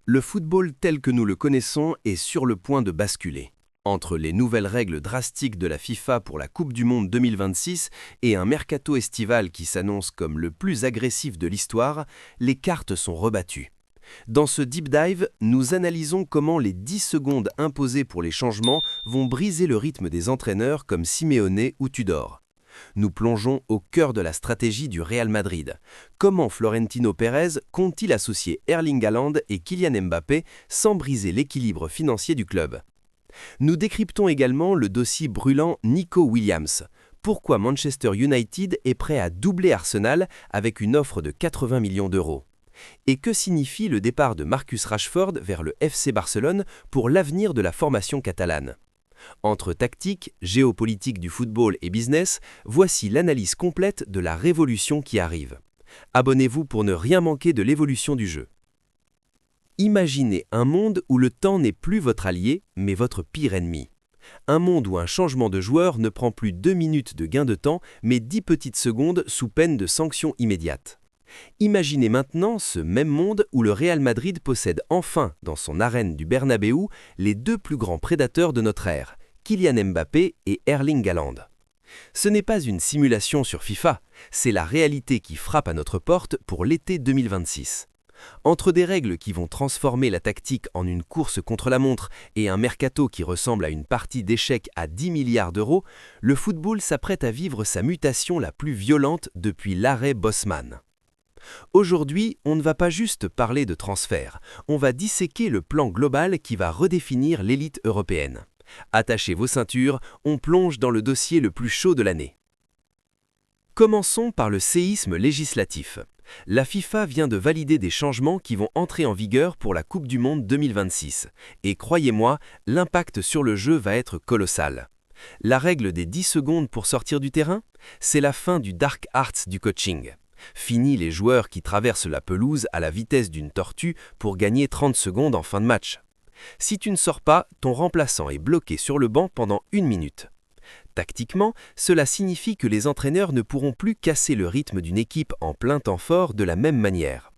Le football tel que nous le connaissons est sur le point de basculer. Entre les nouvelles règles drastiques de la FIFA pour la Coupe du Monde 2026 et un mercato estival qui s'annonce comme le plus agressif de l'histoire, les cartes sont rebattues. Dans ce deep dive, nous analysons comment les 10 secondes imposées pour les changements vont briser le rythme des entraîneurs comme Simeone ou Tudor. Nous plongeons au cœur de la stratégie du Real Madrid. Comment Florentino Pérez compte-t-il associer Erling Haaland et Kylian Mbappé sans briser l'équilibre financier du club? Nous décryptons également le dossier brûlant Nico Williams. Pourquoi Manchester United est prêt à doubler Arsenal avec une offre de 80 millions d'euros? Et que signifie le départ de Marcus Rashford vers le FC Barcelone pour l'avenir de la formation catalane? Entre tactique, géopolitique du football et business, voici l'analyse complète de la révolution qui arrive. Abonnez-vous pour ne rien manquer de l'évolution du jeu. Imaginez un monde où le temps n'est plus votre allié, mais votre pire ennemi. Un monde où un changement de joueur ne prend plus 2 minutes de gain de temps, mais 10 petites secondes sous peine de sanctions immédiates. Imaginez maintenant ce même monde où le Real Madrid possède enfin, dans son arène du Bernabéu, les 2 plus grands prédateurs de notre ère, Kylian Mbappé et Erling Haaland. Ce n'est pas une simulation sur FIFA, c'est la réalité qui frappe à notre porte pour l'été 2026. Entre des règles qui vont transformer la tactique en une course contre la montre et un mercato qui ressemble à une partie d'échecs à 10 milliards d'euros, le football s'apprête à vivre sa mutation la plus violente depuis l'arrêt Bosman. Aujourd'hui, on ne va pas juste parler de transfert, on va disséquer le plan global qui va redéfinir l'élite européenne. Attachez vos ceintures, on plonge dans le dossier le plus chaud de l'année. Commençons par le séisme législatif. La FIFA vient de valider des changements qui vont entrer en vigueur pour la Coupe du Monde 2026. Et croyez-moi, l'impact sur le jeu va être colossal. La règle des 10 secondes pour sortir du terrain, c'est la fin du dark arts du coaching. Fini les joueurs qui traversent la pelouse à la vitesse d'une tortue pour gagner 30 secondes en fin de match. Si tu ne sors pas, ton remplaçant est bloqué sur le banc pendant 1 minute. Tactiquement, cela signifie que les entraîneurs ne pourront plus casser le rythme d'une équipe en plein temps fort de la même manière.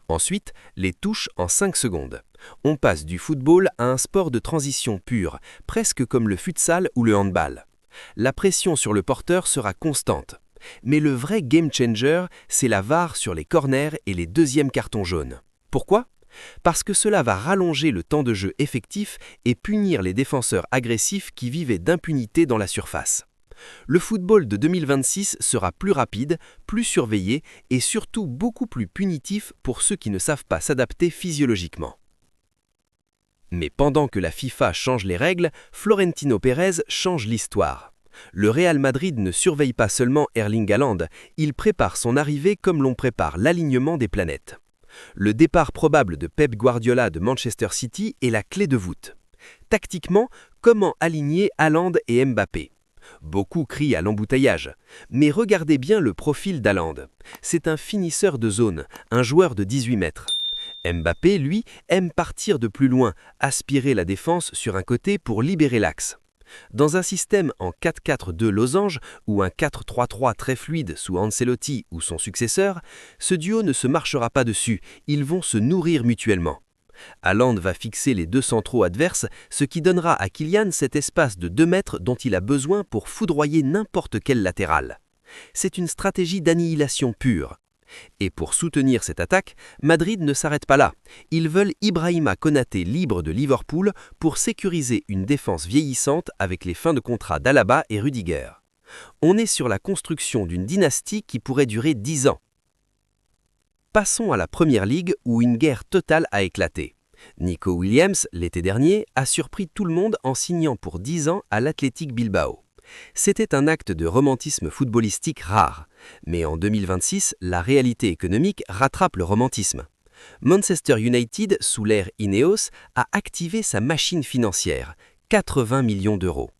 Ensuite, les touches en 5 secondes. On passe du football à un sport de transition pure, presque comme le futsal ou le handball. La pression sur le porteur sera constante. Mais le vrai game changer, c'est la VAR sur les corners et les deuxièmes cartons jaunes. Pourquoi ? Parce que cela va rallonger le temps de jeu effectif et punir les défenseurs agressifs qui vivaient d'impunité dans la surface. Le football de 2026 sera plus rapide, plus surveillé et surtout beaucoup plus punitif pour ceux qui ne savent pas s'adapter physiologiquement. Mais pendant que la FIFA change les règles, Florentino Pérez change l'histoire. Le Real Madrid ne surveille pas seulement Erling Haaland, il prépare son arrivée comme l'on prépare l'alignement des planètes. Le départ probable de Pep Guardiola de Manchester City est la clé de voûte. Tactiquement, comment aligner Haaland et Mbappé? Beaucoup crient à l'embouteillage, mais regardez bien le profil d'Haaland. C'est un finisseur de zone, un joueur de 18 mètres. Mbappé, lui, aime partir de plus loin, aspirer la défense sur un côté pour libérer l'axe. Dans un système en 4-4-2 losange ou un 4-3-3 très fluide sous Ancelotti ou son successeur, ce duo ne se marchera pas dessus, ils vont se nourrir mutuellement. Haaland va fixer les 2 centraux adverses, ce qui donnera à Kylian cet espace de 2 mètres dont il a besoin pour foudroyer n'importe quel latéral. C'est une stratégie d'annihilation pure. Et pour soutenir cette attaque, Madrid ne s'arrête pas là. Ils veulent Ibrahima Konaté libre de Liverpool pour sécuriser une défense vieillissante avec les fins de contrat d'Alaba et Rudiger. On est sur la construction d'une dynastie qui pourrait durer 10 ans. Passons à la Première Ligue où une guerre totale a éclaté. Nico Williams, l'été dernier, a surpris tout le monde en signant pour 10 ans à l'Athletic Bilbao. C'était un acte de romantisme footballistique rare. Mais en 2026, la réalité économique rattrape le romantisme. Manchester United, sous l'ère Ineos, a activé sa machine financière, 80 millions d'euros.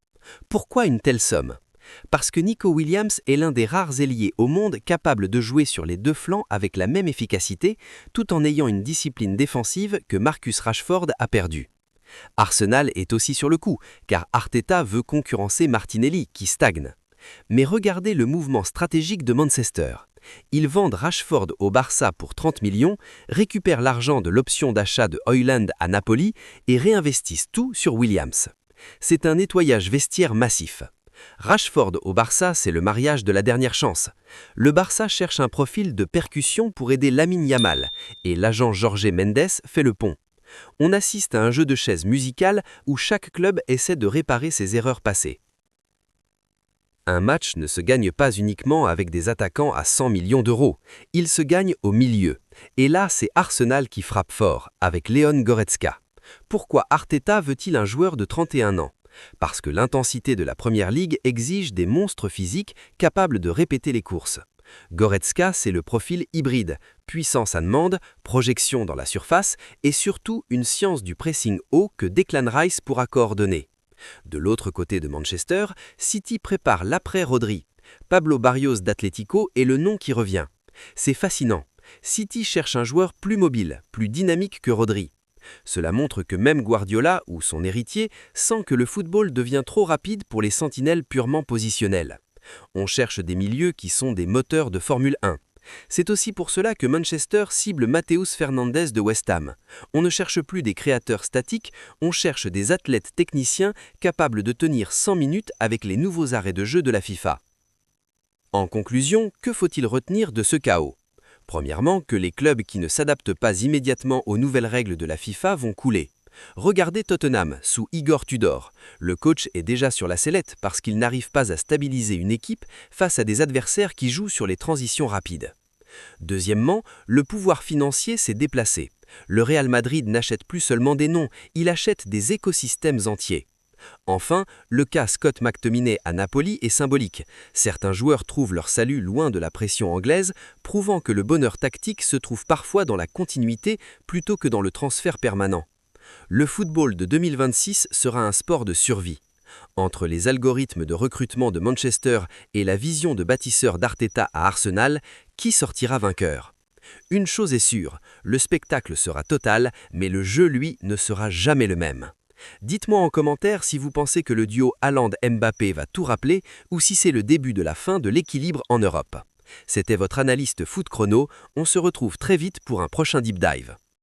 Pourquoi une telle somme ? Parce que Nico Williams est l'un des rares ailiers au monde capable de jouer sur les 2 flancs avec la même efficacité, tout en ayant une discipline défensive que Marcus Rashford a perdue. Arsenal est aussi sur le coup, car Arteta veut concurrencer Martinelli, qui stagne. Mais regardez le mouvement stratégique de Manchester. Ils vendent Rashford au Barça pour 30 millions, récupèrent l'argent de l'option d'achat de Højlund à Napoli et réinvestissent tout sur Williams. C'est un nettoyage vestiaire massif. Rashford au Barça, c'est le mariage de la dernière chance. Le Barça cherche un profil de percussion pour aider Lamine Yamal, et l'agent Jorge Mendes fait le pont. On assiste à un jeu de chaises musicales où chaque club essaie de réparer ses erreurs passées. Un match ne se gagne pas uniquement avec des attaquants à 100 millions d'euros, il se gagne au milieu. Et là, c'est Arsenal qui frappe fort, avec Leon Goretzka. Pourquoi Arteta veut-il un joueur de 31 ans ? Parce que l'intensité de la Première Ligue exige des monstres physiques capables de répéter les courses. Goretzka, c'est le profil hybride, puissance à demande, projection dans la surface et surtout une science du pressing haut que Declan Rice pourra coordonner. De l'autre côté de Manchester, City prépare l'après-Rodri. Pablo Barrios d'Atlético est le nom qui revient. C'est fascinant. City cherche un joueur plus mobile, plus dynamique que Rodri. Cela montre que même Guardiola ou son héritier sent que le football devient trop rapide pour les sentinelles purement positionnelles. On cherche des milieux qui sont des moteurs de Formule 1. C'est aussi pour cela que Manchester cible Matheus Fernandes de West Ham. On ne cherche plus des créateurs statiques, on cherche des athlètes techniciens capables de tenir 100 minutes avec les nouveaux arrêts de jeu de la FIFA. En conclusion, que faut-il retenir de ce chaos ? Premièrement, que les clubs qui ne s'adaptent pas immédiatement aux nouvelles règles de la FIFA vont couler. Regardez Tottenham, sous Igor Tudor. Le coach est déjà sur la sellette parce qu'il n'arrive pas à stabiliser une équipe face à des adversaires qui jouent sur les transitions rapides. Deuxièmement, le pouvoir financier s'est déplacé. Le Real Madrid n'achète plus seulement des noms, il achète des écosystèmes entiers. Enfin, le cas Scott McTominay à Napoli est symbolique. Certains joueurs trouvent leur salut loin de la pression anglaise, prouvant que le bonheur tactique se trouve parfois dans la continuité plutôt que dans le transfert permanent. Le football de 2026 sera un sport de survie. Entre les algorithmes de recrutement de Manchester et la vision de bâtisseur d'Arteta à Arsenal, qui sortira vainqueur ? Une chose est sûre, le spectacle sera total, mais le jeu, lui, ne sera jamais le même. Dites-moi en commentaire si vous pensez que le duo Haaland-Mbappé va tout rappeler ou si c'est le début de la fin de l'équilibre en Europe. C'était votre analyste Foot Chrono, on se retrouve très vite pour un prochain Deep Dive.